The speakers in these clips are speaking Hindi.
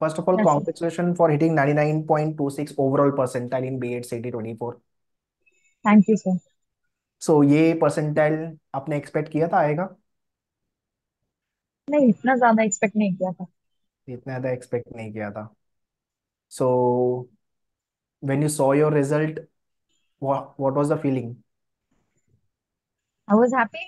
First of all, Yes, sir. congratulations for hitting 99.26 overall percentile in B8 CT 24. Thank you sir. So ये परसेंटाइल आपने एक्सपेक्ट किया था आएगा? नहीं, इतना ज्यादा एक्सपेक्ट नहीं किया था। इतना ज़्यादा एक्सपेक्ट नहीं किया था। So when you saw your result, what was the feeling? I was happy.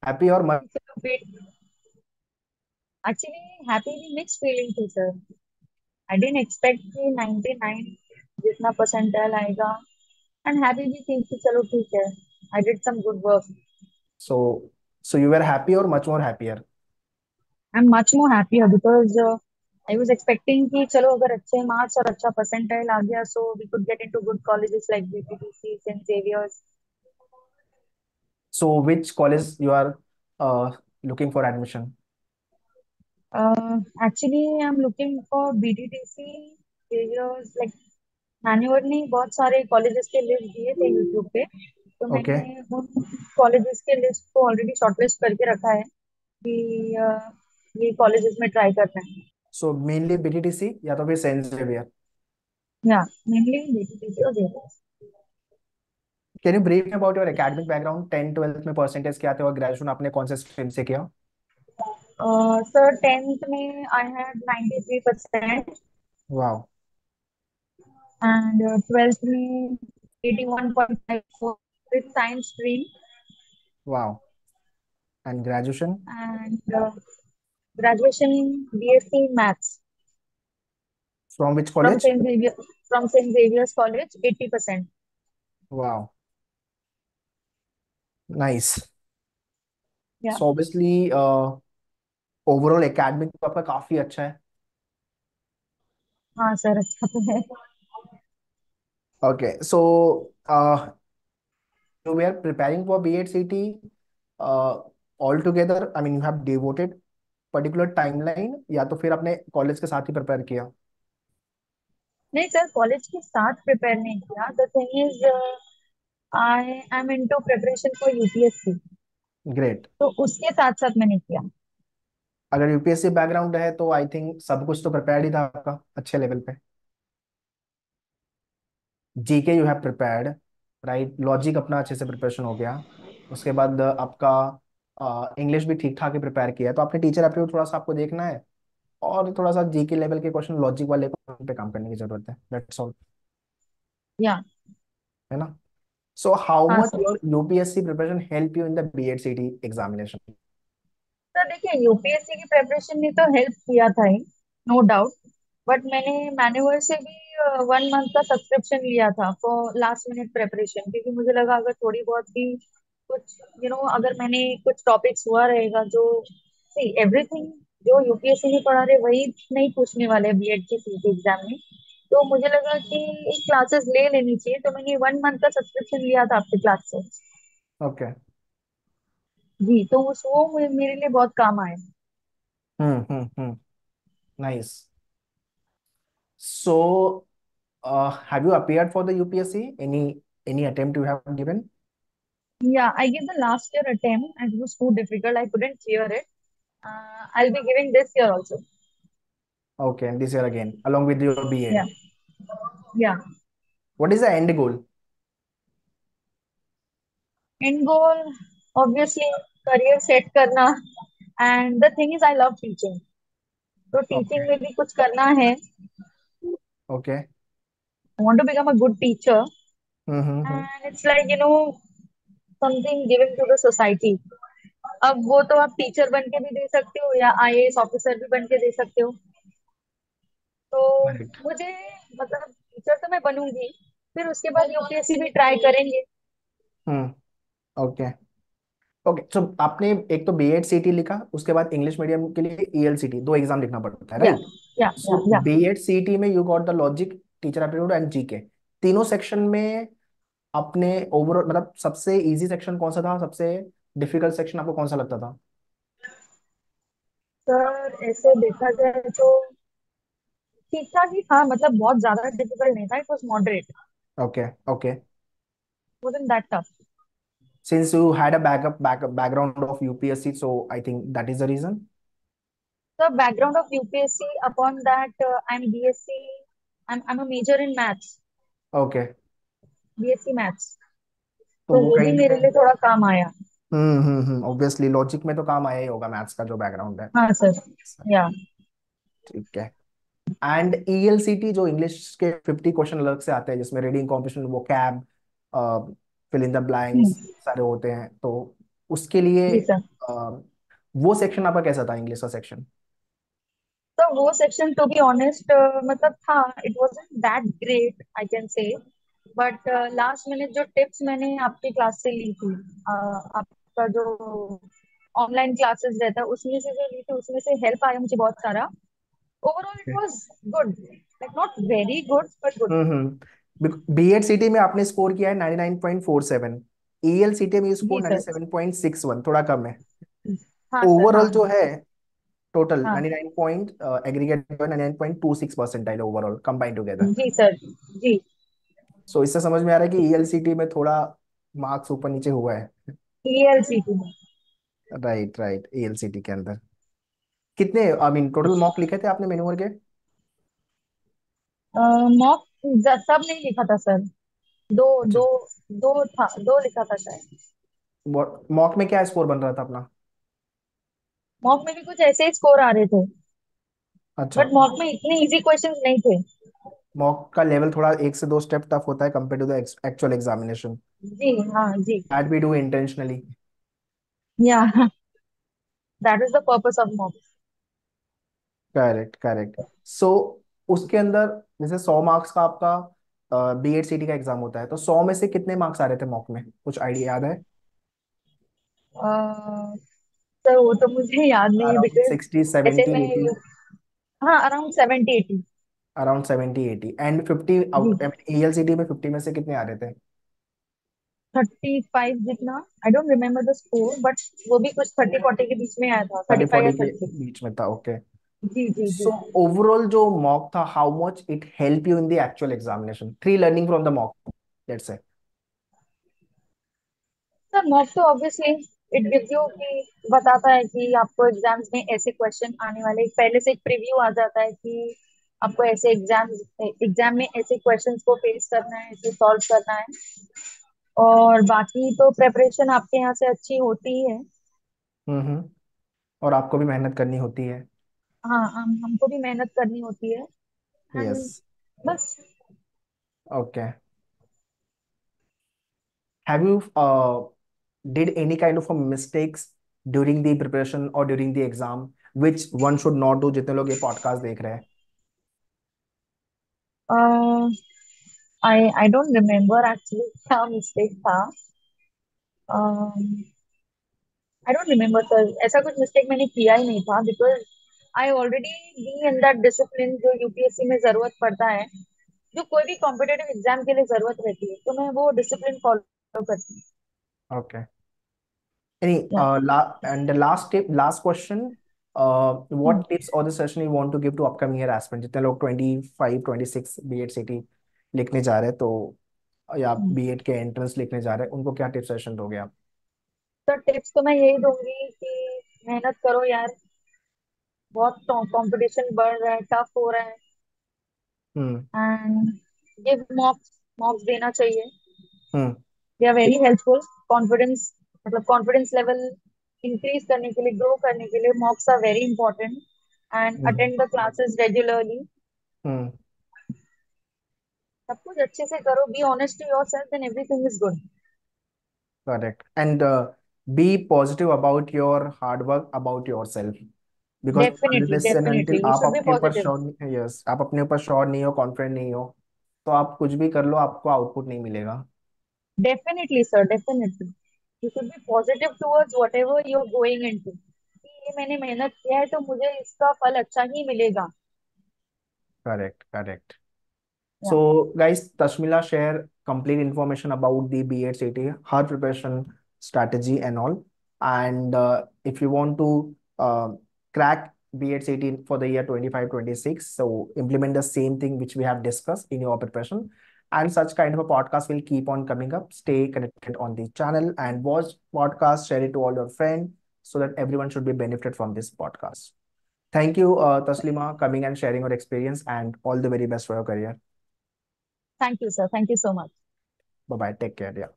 Happy और एक्चुअली हैप्पी भी मिक्स फीलिंग थी सर। आई डिडंट एक्सपेक्ट कि 99 जितना परसेंटाइल आएगा। एंड हैप्पी भी थी कि चलो ठीक है, I did some good work. So so you were happy और much more happier? I am much more happier because I was expecting कि चलो अगर अच्छे मार्क्स और अच्छा परसेंटाइल आ गया so we could get into good colleges like BPTC, saint Xavier's. So which college you are looking for admission? Actually I am looking for BTTC, Xavier's, like Manuel ने बहुत सारे कॉलेजेस के लिस्ट दिए थे यूट्यूब पे। तो ओके। मैंने उन कॉलेजेस के लिस्ट को ऑलरेडी शॉर्टलिस्ट करके रखा है कि ये कॉलेजेस में ट्राई करना है। सो मेनली बीटीटीसी या तो फिर सेंट जेवियर? या मेनली बीटीटीसी और Xavier's. Can you brief me about your academic background? 10 12th में परसेंटेज क्या थे और ग्रेजुएशन आपने कौन से स्ट्रीम से किया? सर टेंथ में आई हैड 93% वाह। एंड ट्वेल्थ में 81.54 विद साइंस स्ट्रीम। वाह। And graduation? And graduation BSc maths from which from college? Saint Xavier, from Saint Xavier's college 80%। वाह, नाइस। या सो ऑब्वियसली ओवरऑल एकेडमिक तो आपका काफी अच्छा है। हाँ सर, अच्छा तो है। Okay, so you were preparing for B8 CT altogether, I mean you have devoted particular timeline या तो फिर आपने कॉलेज के साथ ही प्रिपेयर किया? नहीं सर, कॉलेज के साथ प्रिपेयर नहीं किया। The thing is I am into preparation for UPSC, great. तो उसके साथ साथ मैंने किया। अगर यूपीएससी बैकग्राउंड है तो आई थिंक सब कुछ तो प्रिपेयर्ड ही था आपका अच्छे लेवल पे। GK you have prepared, right? Logic अपना अच्छे से प्रिपरेशन हो गया। उसके बाद आपका इंग्लिश भी ठीक ठाक ही प्रिपेयर किया है, तो आपने टीचर एप्टीट्यूड थोड़ा सा आपको देखना है और थोड़ा सा जीके लेवल के क्वेश्चन लॉजिक वाले पे काम करने की जरूरत है, दैट्स ऑल। या है ना? So how हाँ much sir. your UPSC preparation help you in the B.Ed CT examination? Sir देखिए, यूपीएससी की प्रिपरेशन ने तो हेल्प किया था ही, नो डाउट। बट मैंने मैन्युअल से भी 1 मंथ का सब्सक्रिप्शन लिया था फॉर लास्ट मिनट प्रिपरेशन, क्योंकि मुझे लगा अगर थोड़ी बहुत भी कुछ अगर मैंने कुछ टॉपिक्स हुआ रहेगा जो, सी एवरीथिंग जो यूपीएससी में पढ़ा रहे वही नहीं पूछने वाले बीएड के सीट एग्जाम में। तो मुझे लगा कि एक क्लासेस ले लेनी चाहिए, तो मैंने 1 मंथ का सब्सक्रिप्शन लिया था आपके क्लास से। Okay. जी, तो वो मेरे लिए बहुत काम आए। Hmm. Nice. So, have you appeared for the UPSC? Any attempt you have given? Yeah, I gave the last year attempt and it was too difficult. I couldn't clear it. I'll be giving this year also. Okay, and this year again, along with your Yeah, B.Ed. yeah. What is the end goal? End goal, obviously, career set करना. And the thing is, I love teaching. तो टीचिंग Okay. में भी कुछ करना है. Okay. I want to become a good teacher. Mm-hmm. And it's like, something giving to the society. अब वो तो आप टीचर बन के भी दे सकते हो या आईएएस ऑफिसर भी बन के दे सकते हो। तो Right. मुझे, मतलब टीचर तो मैं बनूंगी, फिर उसके बाद यूपीएससी भी ट्राई करेंगे। Hmm. Okay. ओके, सो आपने एक तो B.Ed CT लिखा, उसके बाद इंग्लिश मीडियम के लिए ELCT, दो एग्जाम लिखना पड़ता है, या राइट? या या सो या B.Ed CT में you got the logic, teacher aptitude and GK, तीनों सेक्शन में अपने ओवरऑल मतलब सबसे इजी सेक्शन कौन सा था, सबसे डिफिकल्ट सेक्शन आपको कौन सा लगता था? सर ऐसे देखा जाए तो ठीक ठाक ही था, मतलब बहुत ज्यादा डिफिकल्ट नहीं था, it was moderate, okay. Okay. Wasn't that tough. Since you had a backup background of UPSC, so I think that is the reason. The background of UPSC, upon that, I'm BSc, I'm a major in maths, okay, BSc maths. तो तो वो वो कहीं भी पे। मेरे लिए थोड़ा काम आया। ऑब्वियसली लॉजिक में तो काम आया ही होगा, मैथ्स का जो बैकग्राउंड है। हाँ सर। या। ठीक है। एंड ईएलसीटी जो इंग्लिश के 50 क्वेश्चन अलग से आते हैं, जिसमें रीडिंग कॉम्पिटिशन, वो कैब, फिल इन द ब्लैंक्स सारे होते हैं, तो उसके लिए जी सर। वो सेक्शन आपका कैसा था, इंग्लिश का सेक्शन? तो वो सेक्शन टू बी ऑनेस्ट मतलब था, it wasn't that great I can say, but last minute जो टिप्स मैंने आपकी क्लास से ली थी, आपका जो ऑनलाइन क्लासेस रहता है उसमें से जो ली थी, उसमें से हेल्प आया मुझे बहुत सारा। Overall it was good, like not very good but good. BEd CT में आपने स्कोर किया है 99.47, ईएलसीटी में स्कोर जी सर। 97.61, थोड़ा कम है। हाँ सर। हाँ ओवरऑल जो हाँ। है टोटल हाँ 99 point, aggregate 99.26 percentile overall combine together. जी सर। जी। सो इससे समझ में आ रहा है कि ईएलसीटी में थोड़ा मार्क्स ऊपर नीचे हुआ है। ELCT में राइट राइट, ईएलसीटी के अंदर कितने, आई मीन टोटल मॉक लिखे थे आपने मेन्यूअर के? मॉक सब नहीं लिखा था सर। दो अच्छा, दो दो था, दो लिखा था शायद। मॉक में क्या स्कोर बन रहा था अपना? मॉक में भी कुछ ऐसे ही स्कोर आ रहे थे, अच्छा, बट मॉक में इतने इजी क्वेश्चंस नहीं थे। मॉक का लेवल थोड़ा एक से दो स्टेप टफ होता है compare to the actual examination. जी हाँ जी। That we do intentionally. Yeah. That is the purpose of mock. Correct correct. So उसके अंदर जैसे 100 मार्क्स का आपका बीएड सीटी का एग्जाम होता है, तो 100 में से कितने मार्क्स आ रहे थे मॉक में, कुछ आइडिया याद है? सर वो तो मुझे याद नहीं है अराउंड बिकॉज 60, ऐसे 70, मैं, 80? हाँ अराउंड 70-80। अराउंड 70, 80 एंड 50 जी। आउट, ईएलसीटी में 50 में से कितने आ रहे थे? 35 जितना। I don't remember the score, but वो भी कुछ 30-40 के बीच में आया था, 30, 35 या 40 के 30। बीच में था, ओके। जी जी जी। सो ओवरऑल जो मॉक था, how much it help you in the actual examination, three learning from the mock, let's say. Sir mock तो ऑब्वियसली इट गिव्स यू कि बताता है कि आपको एग्जाम्स में ऐसे क्वेश्चन आने वाले, पहले से एक प्रीव्यू आ जाता है कि आपको ऐसे एग्जाम में ऐसे क्वेश्चंस को फेस करना है, ऐसे सॉल्व करना है। और बाकी तो प्रेपरेशन आपके यहाँ से अच्छी होती ही है। हम्म। और आपको भी मेहनत करनी होती है। हाँ हमको भी मेहनत करनी होती है। यस। एंड बस। Okay. Have you did any kind of a mistakes during the preparation or during the exam which one should not do, जितने लोग ये पॉडकास्ट देख रहे हैं? आई डोंट रिमेम्बर एक्चुअली क्या मिस्टेक था। आई डोंट रिमेम्बर सर, ऐसा कुछ मिस्टेक मैंने किया ही नहीं था because I already be in that discipline जो यूपीएससी में जरूरत पड़ता है, जो कोई भी कॉम्पिटेटिव एग्जाम के लिए जरूरत रहती है, तो मैं वो डिसिप्लिन फॉलो करती ओके। Any हूँ। and the last question, what tips or the session you want to give to upcoming year aspirant, जितने लोग 25, 26 बीएड सीटी लिखने जा रहे हैं, तो या बीएड के एंट्रेंस लिखने जा रहे हैं, उनको क्या टिप सेशन दोगे आप? तो टिप्स तो मैं यही दूंगी कि मेहनत करो यार, बहुत कंपटीशन बढ़ रहा है, टफ हो रहा है। हम्म। एंड गिव मॉक्स, मॉक्स देना चाहिए। Hmm. They are very helpful. Confidence, मतलब कॉन्फिडेंस लेवल इंक्रीज करने के लिए, ग्रो करने के लिए mocks are very important. And hmm. Attend the classes regularly. Hmm. सब कुछ अच्छे से करो, be honest to your self, and everything is good. Correct and be positive about your hard work, about your self, because definitely unless and definitely until you आप शुड बी अपने ऊपर पॉजिटिव। श्योर, यस, आप अपने ऊपर श्योर नहीं हो, कॉन्फिडेंट नहीं हो, तो आप कुछ भी कर लो, आपको आउटपुट नहीं मिलेगा। Definitely sir, definitely you should be positive towards whatever you are going into, ये मैंने मेहनत किया है तो मुझे इसका फल अच्छा ही मिलेगा। Correct correct. या। So, guys, Tashmila share complete information about the B.Ed CT, her preparation strategy and all. And if you want to crack B.Ed CT for the year 25-26, so implement the same thing which we have discussed in your preparation. And such kind of a podcast will keep on coming up. Stay connected on the channel and watch podcast, share it to all your friends so that everyone should be benefited from this podcast. Thank you, Taslima, coming and sharing your experience, and all the very best for your career. Thank you, sir. Thank you so much. Bye bye. Take care. Yeah.